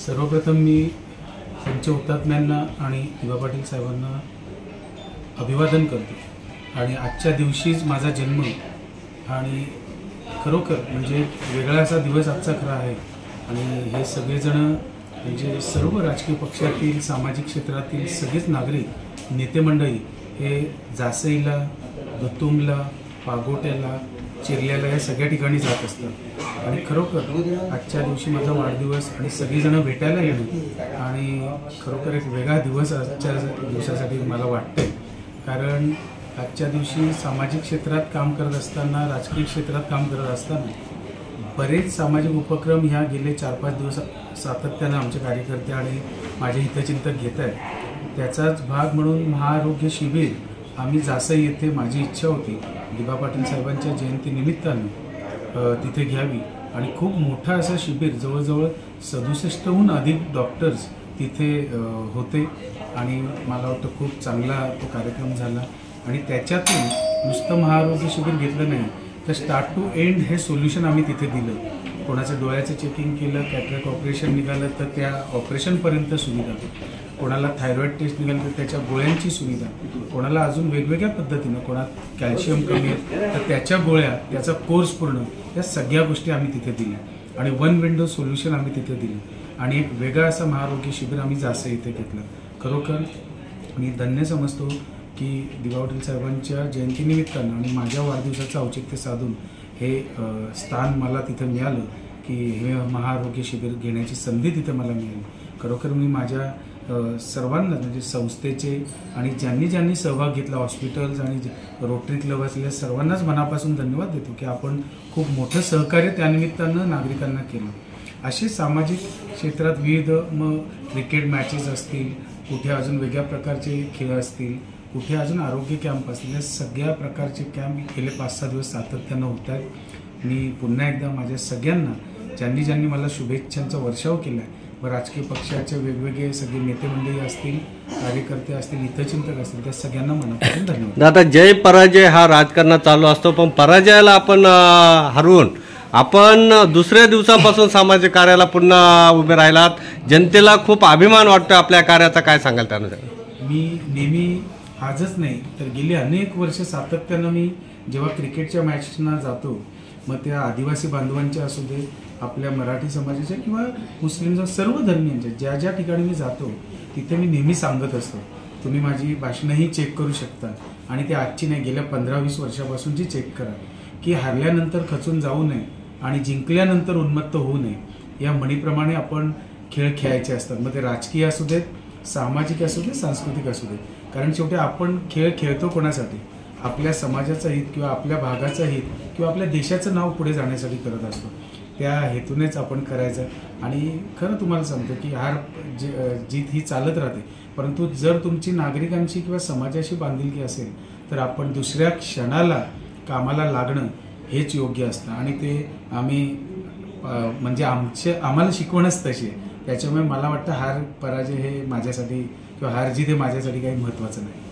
सर्वप्रथम मी त्यांच्या हुतात्म्यांना आणि दिवा पाटील साहेबांना अभिवादन करतो आणि आजच्या दिवशीच माझा जन्म आणि खरोखर म्हणजे वेगळा असा दिवस आजचा खरा आहे। आणि हे सगळेजण म्हणजे सर्व राजकीय पक्षातील सामाजिक क्षेत्रातील सगळेच नागरिक नेते मंडळी हे जासईला, दत्तुमला, पागोट्याला, चिरल्याला या सगळ्या ठिकाणी जात असतात आणि खरोखर आजच्या दिवशी माझा वाढदिवस आणि सगळीजण भेटायला येणं आणि खरोखर एक वेगळा दिवस आजच्या दिवसासाठी मला वाटते। कारण आजच्या दिवशी सामाजिक क्षेत्रात काम करत असताना, राजकीय क्षेत्रात काम करत असताना बरेच सामाजिक उपक्रम ह्या गेले 4-5 दिवस सातत्यानं आमचे कार्यकर्ते आणि माझे हितचिंतक घेत आहेत। त्याचाच भाग म्हणून महाआरोग्य शिबिर आम्ही जासई येथे माझी इच्छा होती दिवा पाटील साहेबांच्या जयंतीनिमित्तानं तिथे घ्यावी आणि खूप मोठं असं शिबिर जवळजवळ 67हून अधिक डॉक्टर्स तिथे होते आणि मला वाटतं खूप चांगला तो कार्यक्रम झाला। आणि त्याच्यातून नुसतं महाआरोग्य शिबिर घेतलं नाही तर स्टार्ट टू एंड हे सोल्युशन आम्ही तिथे दिलं। कोणाचं डोळ्याचं चेकिंग केलं, कॅटरॅक्ट ऑपरेशन निघालं तर त्या ऑपरेशनपर्यंत सुविधा, कोणाला थायरॉईड टेस्ट निघालं तर त्याच्या गोळ्यांची सुविधा, कोणाला अजून वेगवेगळ्या पद्धतीनं, कोणाला कॅल्शियम कमी आहे तर त्याच्या गोळ्या, त्याचा कोर्स पूर्ण, या सगळ्या गोष्टी आम्ही तिथे दिल्या आणि वन विंडो सोल्युशन आम्ही तिथे दिलं आणि एक वेगळा असा महाआरोग्य शिबिर आम्ही जासई इथे घेतलं। खरोखर मी धन्य समजतो की दिवा पाटील साहेबांच्या जयंतीनिमित्तानं आणि माझ्या वाढदिवसाचं औचित्य साधून हे स्थान मला तिथे मिळालं की हे महाआरोग्य शिबिर घेण्याची संधी तिथे मला मिळाली। खरोखर मी माझ्या सर्वांना म्हणजे संस्थेचे आणि ज्यांनी सहभाग घेतला, हॉस्पिटल्स आणि रोटरी क्लब असलेल्या सर्वांनाच मनापासून धन्यवाद देतो की आपण खूप मोठं सहकार्य त्यानिमित्तानं नागरिकांना केलं। असे सामाजिक क्षेत्रात विविध मग क्रिकेट मॅचेस असतील, कुठे अजून वेगळ्या प्रकारचे खेळ असतील, कुठे अजून आरोग्य कॅम्प असतील, या सगळ्या प्रकारचे कॅम्प गेले 5-6 दिवस सातत्यानं होत आहेत। मी पुन्हा एकदा माझ्या सगळ्यांना ज्यांनी मला शुभेच्छांचा वर्षाव केला आहे व राजकीय पक्षाचे वेगवेगळे सगळे नेते मंडळी असतील, कार्यकर्ते असतील, हितचिंतक असतील, त्या सगळ्यांना मनापासून धन्यवाद। दादा, जय पराजय हा राजकारणात चालू असतो, पण पराजयाला आपण हरवून आपण दुसऱ्या दिवसापासून सामाजिक कार्याला पुन्हा उभे राहिलात, जनतेला खूप अभिमान वाटतो आपल्या कार्याचा, काय सांगाल त्यानुसार? मी नेहमी आजच नाही तर गेली अनेक वर्ष सातत्यानं मी जेव्हा क्रिकेटच्या मॅचना जातो, मग त्या आदिवासी बांधवांच्या असू दे, आपल्या मराठी समाजाच्या किंवा मुस्लिमच्या, सर्व धर्मियांच्या ज्या ठिकाणी मी जातो तिथे मी नेहमी सांगत असतो, तुम्ही माझी भाषणंही चेक करू शकता आणि ते आजची नाही, गेल्या 15-20 वर्षापासूनची चेक करा की हरल्यानंतर खचून जाऊ नये आणि जिंकल्यानंतर उन्मत्त होऊ नये। या म्हणीप्रमाणे आपण खेळ खेळायचे असतात, मग ते राजकीय असू देत, सामाजिक असू दे, सांस्कृतिक असू दे। कारण शेवटी आपण खेळ खेळतो कोणासाठी? आपल्या समाजाचं हित किंवा आपल्या भागाचं हित किंवा आपल्या देशाचं नाव पुढे जाण्यासाठी करत असतो। त्या हेतूनेच आपण करायचं आणि खरं तुम्हाला सांगतो की हार जीत ही चालत राहते, परंतु जर तुमची नागरिकांची किंवा समाजाशी बांधिलकी असेल तर आपण दुसऱ्या क्षणाला कामाला लागणं हेच योग्य असतं आणि ते आम्ही म्हणजे आम्हाला शिकवणच तशी आहे। त्याच्यामुळे मला वाटतं हार पराजय हे माझ्यासाठी किंवा हार जीत हे माझ्यासाठी काही महत्त्वाचं नाही।